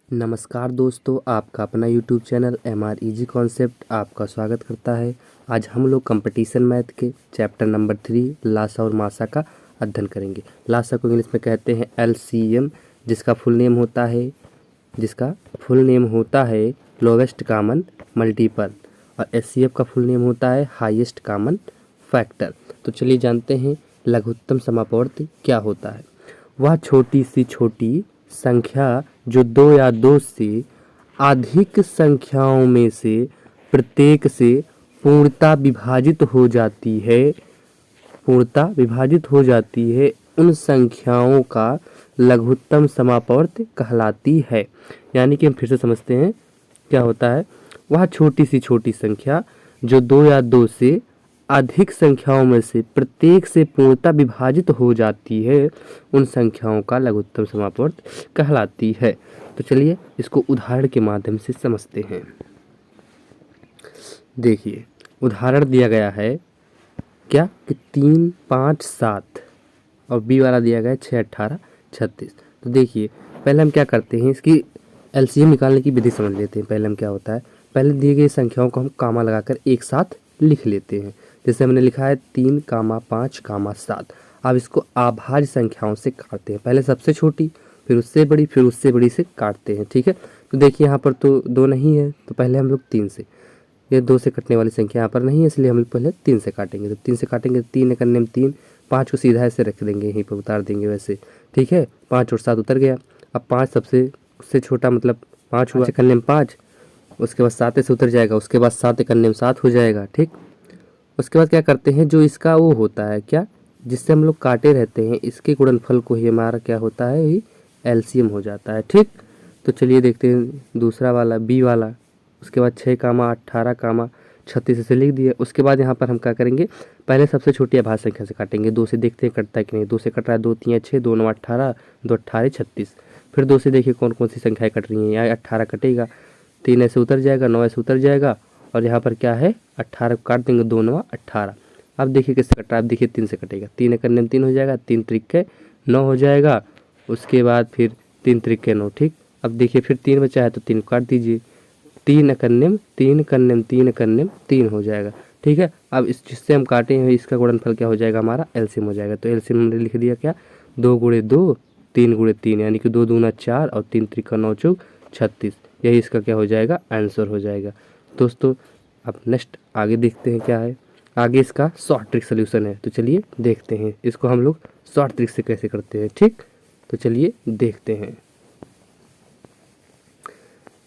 नमस्कार दोस्तों, आपका अपना YouTube channel MR easy concept आपका स्वागत करता है। आज हम लोग कंपटीशन मैथ के चैप्टर नंबर 3 लासा और मासा का अध्ययन करेंगे। लासा को इंग्लिश में कहते हैं LCM, जिसका फुल नेम होता है लोवेस्ट कॉमन मल्टीपल, और SCF का फुल नेम होता है हाईएस्ट कॉमन फैक्टर। तो चलिए जानते हैं लघुत्तम समापवर्ती क्या होता है। वह छोटी सी छोटी संख्या जो दो या दो से अधिक संख्याओं में से प्रत्येक से पूर्णतः विभाजित हो जाती है उन संख्याओं का लघुत्तम समापवर्त कहलाती है। यानी कि हम फिर से समझते हैं क्या होता है। वह छोटी सी छोटी संख्या जो दो या दो से अधिक संख्याओं में से प्रत्येक से पूर्णतः विभाजित हो जाती है उन संख्याओं का लघुत्तम समापवर्त कहलाती है। तो चलिए इसको उदाहरण के माध्यम से समझते हैं। देखिए उदाहरण दिया गया है क्या कि 3, 5, 7 और बी वाला दिया गया है 6, 18, 36। तो देखिए पहले हम क्या करते हैं, इसकी LCM निकालने की विधि समझ लेते हैं। पहले हम क्या होता है, पहले दिए गए संख्याओं को हम कामा लगाकर एक साथ लिख लेते हैं। जैसे हमने लिखा है 3, 5, 7। अब इसको अभाज्य संख्याओं से काटते हैं। पहले सबसे छोटी, फिर उससे बड़ी, फिर उससे बड़ी से काटते हैं। ठीक है, तो देखिए यहाँ पर तो 2 नहीं है, तो पहले हम लोग 3 से, ये 2 से कटने वाली संख्या यहाँ पर नहीं है, इसलिए हम लोग पहले 3 से काटेंगे। तो 3 से काटेंगे, 3 करने में 3, 5 को सीधा ऐसे रख देंगे, यहीं पर उतार देंगे वैसे। ठीक है, 5 और 7 उतर गया। अब 5 सबसे छोटा मतलब 5 हुआ, करने में 5, उसके बाद 7 से उतर जाएगा, उसके बाद 7 करने में 7 हो जाएगा। ठीक, उसके बाद क्या करते हैं, जो इसका वो होता है क्या, जिससे हम लोग काटे रहते हैं, इसके गुणनफल को ही हमारा क्या होता है, ही LCM हो जाता है। ठीक, तो चलिए देखते हैं दूसरा वाला बी वाला। उसके बाद 6, 18, 36 से लिख दिया। उसके बाद यहाँ पर हम क्या करेंगे, पहले सबसे छोटी अभाज्य संख्या से काटेंगे। 2 से देखते हैं कटता है कि नहीं। 2 से कट रहा है, 2 3 6, 2 9 18, 2 18 36। फिर 2 से देखिए कौन कौन सी संख्याएं कट रही हैं। यहाँ 18 कटेगा, 3 ऐसे उतर जाएगा, 9 ऐसे उतर जाएगा, और यहाँ पर क्या है 18 को काट देंगे, 2 9 18। अब देखिए किससे कट रहा है, अब देखिए 3 से कटेगा, 3 करने में 3 हो जाएगा, 3 त्रिक 9 हो जाएगा। उसके बाद फिर 3 त्रिक 9। ठीक, अब देखिए फिर 3 बचा है तो 3 काट दीजिए, 3 करने में 3 हो जाएगा। ठीक है, अब इस जिससे हम काटे हैं इसका गुणनफल क्या हो जाएगा, हमारा LCM हो जाएगा। तो LCM हमने लिख दिया क्या, 2 गुणे 2, 3 गुणे 3, यानी कि 2 दूना 4 और 3 त्रिका 9 चौक 36। यही इसका क्या हो जाएगा, आंसर हो जाएगा। दोस्तों अब नेक्स्ट आगे देखते हैं क्या है। आगे इसका शॉर्ट ट्रिक सोल्यूशन है, तो चलिए देखते हैं इसको हम लोग शॉर्ट ट्रिक से कैसे करते हैं। ठीक, तो चलिए देखते हैं।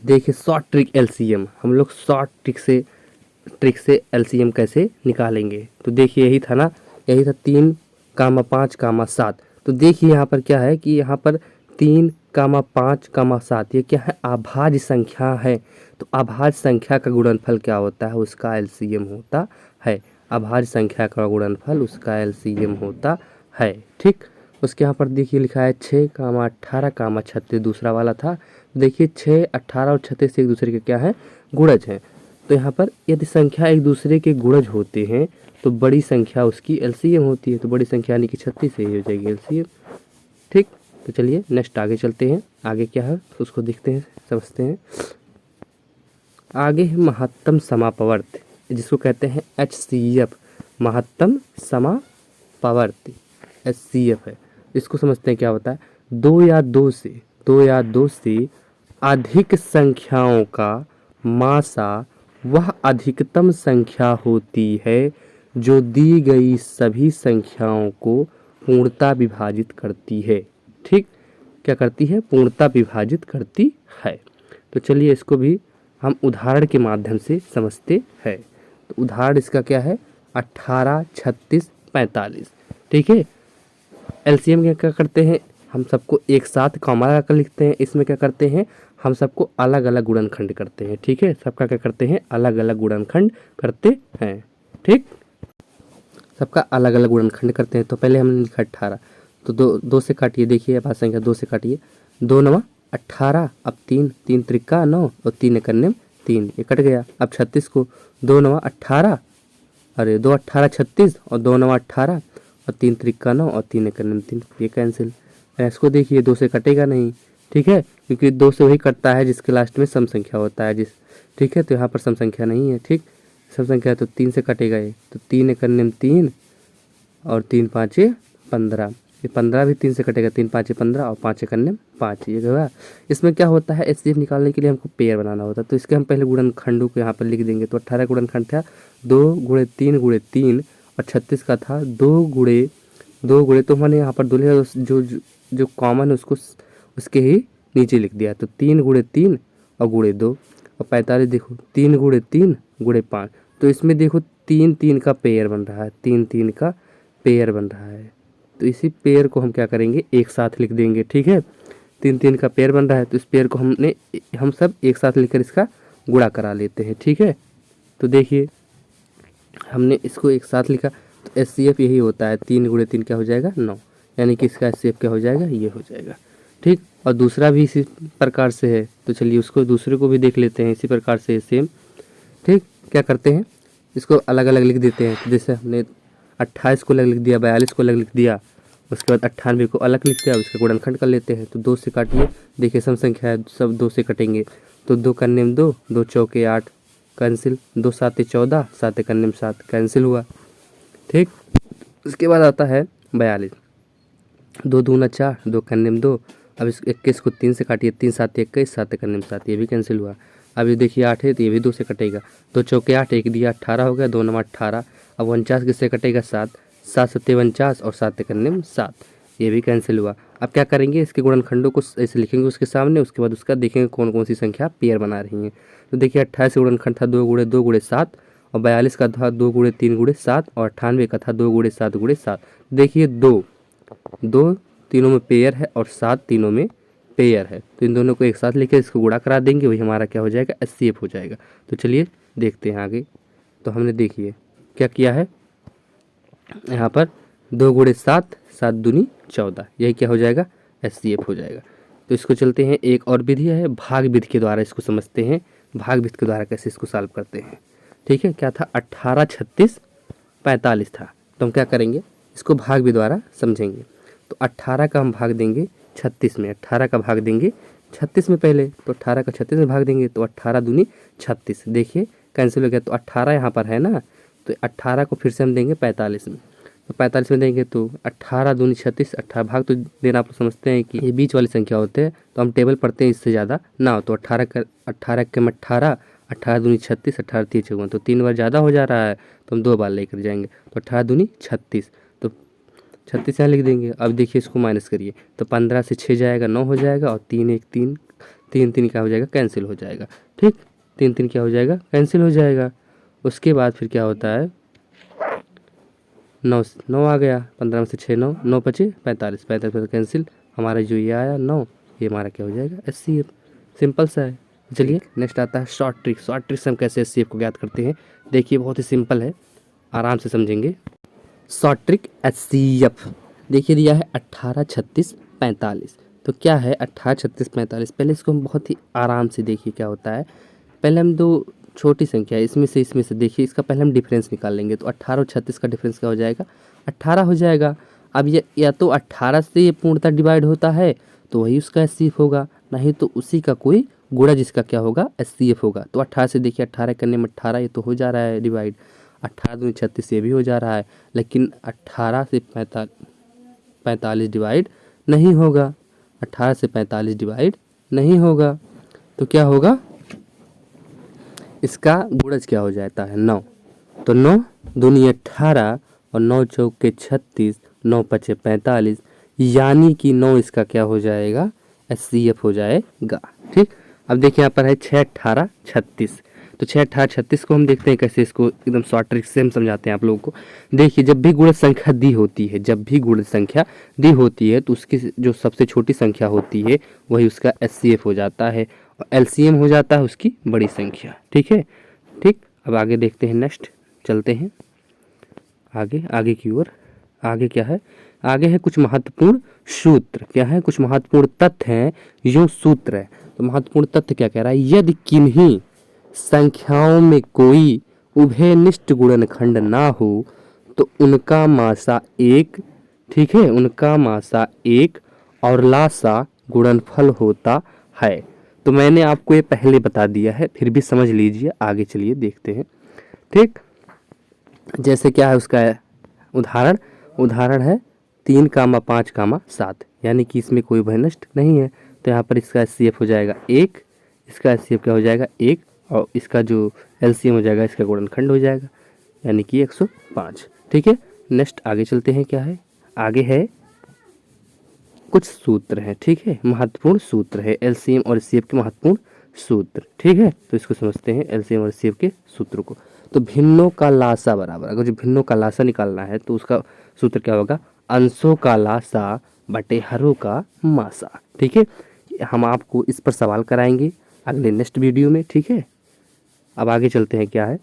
देखिए शॉर्ट ट्रिक LCM, हम लोग शॉर्ट ट्रिक से LCM कैसे निकालेंगे। तो देखिए यही था ना, यही था 3, 5, 7। तो देखिए यहाँ पर क्या है कि यहाँ पर 3, 5, 7 ये क्या है, अभाज्य संख्या है। तो अभाज्य संख्या का गुणनफल क्या होता है, उसका LCM होता है। अभाज्य संख्या का गुणनफल उसका LCM होता है। ठीक, उसके यहाँ पर देखिए लिखा है 6, 18, 36 दूसरा वाला था। देखिए 6, 18 और 36 एक दूसरे के क्या है, गुणज हैं। तो यहाँ पर यदि संख्या एक दूसरे के गुणज होते हैं तो बड़ी संख्या उसकी LCM होती है। तो बड़ी संख्या यानी कि 36 से ही हो जाएगी LCM। ठीक, तो चलिए नेक्स्ट आगे चलते हैं। आगे क्या है उसको देखते हैं, समझते हैं। आगे है महत्तम समापवर्त, जिसको कहते हैं HCF, महत्तम समापवर्त HCF है। इसको समझते हैं क्या होता है। दो या दो से अधिक संख्याओं का मासा वह अधिकतम संख्या होती है जो दी गई सभी संख्याओं को पूर्णतः विभाजित करती है। ठीक, क्या करती है, पूर्णतः विभाजित करती है। तो चलिए इसको भी हम उदाहरण के माध्यम से समझते हैं। तो उदाहरण इसका क्या है, 18, 36, 45। ठीक है, LCM में क्या करते हैं, हम सबको एक साथ कॉमा लगा कर लिखते हैं। इसमें क्या करते हैं, हम सबको अलग अलग गुणनखंड करते हैं। ठीक है, सबका क्या करते हैं, अलग अलग गुणनखंड करते हैं। ठीक, सबका अलग अलग गुणनखंड करते हैं। तो पहले हमने लिखा 18, तो 2 से काटिए। देखिए अभाज्य संख्या 2 से काटिए, 2 9 18, अब 3 त्रिका 9 और 3 करने में 3, ये कट गया। अब 36 को 2 9 18, अरे 2 18 36 और 2 9 18 और 3 त्रिका 9 और 3 करने में 3, ये कैंसिल। इसको देखिए 2 से कटेगा नहीं। ठीक है, क्योंकि 2 से वही कटता है जिसके लास्ट में सम संख्या होता है ठीक है, तो यहाँ पर सम संख्या नहीं है। ठीक, सम संख्या है तो 3 से कटेगा ये, तो 3 एक अन्य 3 और 3 पाँचे 15, ये 15 भी 3 से कटेगा, 3 पाँचे 15 और 5 एक अन्य 5, ये हुआ। इसमें क्या होता है, एचसीएफ निकालने के लिए हमको पेयर बनाना होता है, तो इसके हम पहले गुणनखंडों को यहाँ पर लिख देंगे। तो 18 गुणनखंड था 2 गुणे 3 गुणे 3 और 36 का था 2 गुणे 2 गुणे, तो हमने यहाँ पर दो जो कॉमन है उसको उसके ही नीचे लिख दिया, तो 3 गुणे 3 और गुणे 2 और 45 देखो 3 गुणे 3 गुणे 5, तो इसमें देखो 3 3 का पेयर बन रहा है, 3 3 का पेयर बन रहा है। तो इसी पेयर को हम क्या करेंगे, एक साथ लिख देंगे। ठीक है, 3 3 का पेयर बन रहा है, तो इस पेयर को हम सब एक साथ लिखकर इसका गुणा करा लेते हैं। ठीक है, तो देखिए हमने इसको एक साथ लिखा, तो एचसीएफ यही होता है, 3 गुणे 3 क्या हो जाएगा 9, यानी कि इसका एचसीएफ क्या हो जाएगा, ये हो जाएगा। ठीक, और दूसरा भी इसी प्रकार से है, तो चलिए उसको दूसरे को भी देख लेते हैं इसी प्रकार से सेम। ठीक, क्या करते हैं, इसको अलग अलग लिख देते हैं। जैसे हमने 28 को अलग लिख दिया, 42 को अलग लिख दिया, उसके बाद 98 को अलग लिख दिया, उसका गुणनखंड कर लेते हैं। तो 2 से काटिए, देखिए सम संख्या है, सब 2 से कटेंगे, तो 2 का नियम 2, 2 चौके 8 कैंसिल, 2 साते 14, 7 का नियम 7 कैंसिल हुआ। ठीक, उसके बाद आता है 42, 2 दूना 4, 2 का नियम 2, अब इस 21 को 3 से काटिए, 3 सात 21, 7 का नियम 7, ये भी कैंसिल हुआ। अब ये देखिए 8 है तो ये भी 2 से कटेगा, 2 चौके 8, 1 दिया 18 हो गया, 2 नंबर 18, अब 49 किससे कटेगा 7, 7 सत्ते 49 और 7 का नियम 7, ये भी कैंसिल हुआ। अब क्या करेंगे, इसके गुणनखंडों को ऐसे लिखेंगे उसके सामने, उसके बाद उसका देखेंगे कौन कौन सी संख्या पेयर बना रही हैं। तो देखिए 28 गुणनखंड था 2 गुणे 2 गुणे 7 और 42 का था 2 गुणे 3 गुणे 7 और 98 का था 2 गुणे 7 गुणे 7। देखिए 2 2 तीनों में पेयर है और 7 तीनों में पेयर है, तो इन दोनों को एक साथ लेकर इसको गुणा करा देंगे, वही हमारा क्या हो जाएगा, एचसीएफ हो जाएगा। तो चलिए देखते हैं आगे। तो हमने देखिए क्या किया है, यहाँ पर 2 गुणे 7, 7 दूनी 14, यही क्या हो जाएगा, एचसीएफ हो जाएगा। तो इसको चलते हैं, एक और विधि है भाग विधि के द्वारा इसको समझते हैं, भाग विधि के द्वारा कैसे इसको सॉल्व करते हैं। ठीक है, क्या था 18 36 45 था, तो हम क्या करेंगे, इसको भाग विधि द्वारा समझेंगे। तो 18 का हम भाग देंगे 36 में, 18 का भाग देंगे 36 में पहले, तो 18 का 36 में भाग देंगे, तो 18 दूनी 36, देखिए कैंसिल हो गया, तो 18 यहाँ पर है ना, तो 18 को फिर से हम देंगे 45 में, तो 45 में देंगे तो 18 दूनी 36, 18 भाग तो देना आप लोग समझते हैं कि ये बीच वाली संख्या होते हैं, तो हम टेबल पढ़ते हैं इससे ज़्यादा ना हो, तो 18 के 18 18 दूनी 36, 18 3 54, तो 3 बार ज़्यादा हो जा रहा है, तो हम 2 बार लेकर जाएंगे, तो 18 दूनी 36, तो 36 यहाँ लिख देंगे। अब देखिए इसको माइनस करिए, तो 15 से 6 जाएगा 9 हो जाएगा, और 3 1 3 3 3 क्या हो जाएगा, कैंसिल हो जाएगा। ठीक, 3 3 क्या हो जाएगा, कैंसिल हो जाएगा। उसके बाद फिर क्या होता है, 9 9 आ गया, 15 में से 6 9 9 बचे 45, 45 कैंसिल, हमारा जो ये आया 9, ये हमारा क्या हो जाएगा, एचसीएफ। सिंपल सा है। चलिए नेक्स्ट आता है शॉर्ट ट्रिक। शॉर्ट ट्रिक से हम कैसे एचसीएफ को ज्ञात करते हैं, देखिए बहुत ही सिंपल है, आराम से समझेंगे। शॉर्ट ट्रिक एचसीएफ देखिए दिया है 18 36 45, तो क्या है 18 36 45, पहले इसको हम बहुत ही आराम से देखिए क्या होता है। पहले हम दो छोटी संख्या है इसमें से देखिए, इसका पहले हम डिफरेंस निकाल लेंगे, तो 18 और 36 का डिफरेंस क्या हो जाएगा, 18 हो जाएगा। अब ये या तो 18 से ये पूर्णतः डिवाइड होता है तो वही उसका एचसीएफ होगा, नहीं तो उसी का कोई गुणा जिसका क्या होगा, एचसीएफ होगा। तो 18 से देखिए 18 करने में 18 ये तो हो जा रहा है डिवाइड, 18 दूनी 36 ये भी हो जा रहा है, लेकिन 18 से 45 डिवाइड नहीं होगा, 18 से 45 डिवाइड नहीं होगा, तो क्या होगा, इसका गुणज क्या हो जाता है 9, तो 9 दूनी 18 और 9 चौके 36, 9 पचे 45, यानी कि 9 इसका क्या हो जाएगा, एचसीएफ हो जाएगा। ठीक, अब देखिए यहाँ पर है 6 18 36, तो 6 18 36 को हम देखते हैं कैसे, इसको एकदम शॉर्ट ट्रिक से हम समझाते हैं आप लोगों को। देखिए जब भी गुणज संख्या दी होती है, जब भी गुणज संख्या दी होती है तो उसकी जो सबसे छोटी संख्या होती है वही उसका एचसीएफ हो जाता है, और एलसीएम हो जाता है उसकी बड़ी संख्या। ठीक है, ठीक, अब आगे देखते हैं, नेक्स्ट चलते हैं आगे की ओर। आगे क्या है, आगे है कुछ महत्वपूर्ण सूत्र, क्या है, कुछ महत्वपूर्ण तथ्य हैं, यो सूत्र है। तो महत्वपूर्ण तथ्य क्या कह रहा है, यदि किन्हीं संख्याओं में कोई उभयनिष्ठ गुणनखंड ना हो तो उनका मासा 1, ठीक है, उनका मासा 1 और लासा गुणनफल होता है। तो मैंने आपको ये पहले बता दिया है, फिर भी समझ लीजिए, आगे चलिए देखते हैं। ठीक, जैसे क्या है उसका उदाहरण, उदाहरण है 3, 5, 7, यानी कि इसमें कोई भय नष्ट नहीं है। तो यहाँ पर इसका एचसीएफ हो जाएगा 1, इसका एचसीएफ क्या हो जाएगा 1, और इसका जो एलसीएम हो जाएगा इसका गुणनखंड हो जाएगा, यानी कि 105। ठीक है, नेक्स्ट आगे चलते हैं। क्या है आगे है, कुछ सूत्र हैं। ठीक है, महत्वपूर्ण सूत्र है, एलसीएम और एचसीएफ के महत्वपूर्ण सूत्र। ठीक है, तो इसको समझते हैं, एलसीएम और एचसीएफ के सूत्र को। तो भिन्नों का लासा बराबर, अगर जो भिन्नों का लासा निकालना है तो उसका सूत्र क्या होगा, अंशों का लासा बटे हरों का मासा। ठीक है, हम आपको इस पर सवाल कराएंगे अगले नेक्स्ट वीडियो में। ठीक है, अब आगे चलते हैं। क्या है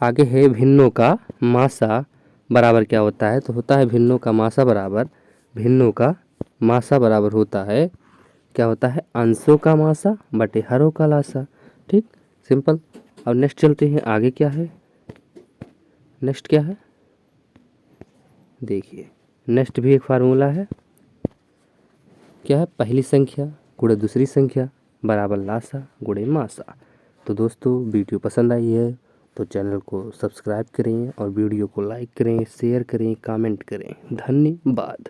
आगे है, भिन्नों का मासा बराबर क्या होता है, तो होता है भिन्नों का मासा बराबर, भिन्नों का मासा बराबर होता है, क्या होता है, अंशों का मासा बटे हरों का लासा। ठीक, सिंपल। अब नेक्स्ट चलते हैं, आगे क्या है, नेक्स्ट क्या है, देखिए नेक्स्ट भी एक फार्मूला है। क्या है, पहली संख्या गुणे दूसरी संख्या बराबर लासा गुणे मासा। तो दोस्तों वीडियो पसंद आई है तो चैनल को सब्सक्राइब करें और वीडियो को लाइक करें, शेयर करें, कमेंट करें। धन्यवाद।